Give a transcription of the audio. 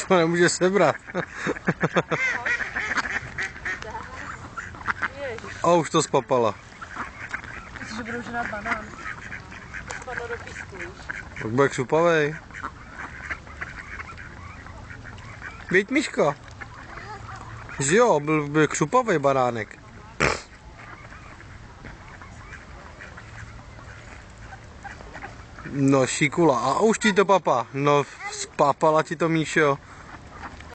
To nemůže sebrat. A už to spapala. Myslíš, že budou žrát banán? Spadlo do písku, víš? Tak bude křupavej. Víď, Miško. Že jo, byl křupavej banánek. No šikula, a už ti to papa. No spápala ti to, Míšo.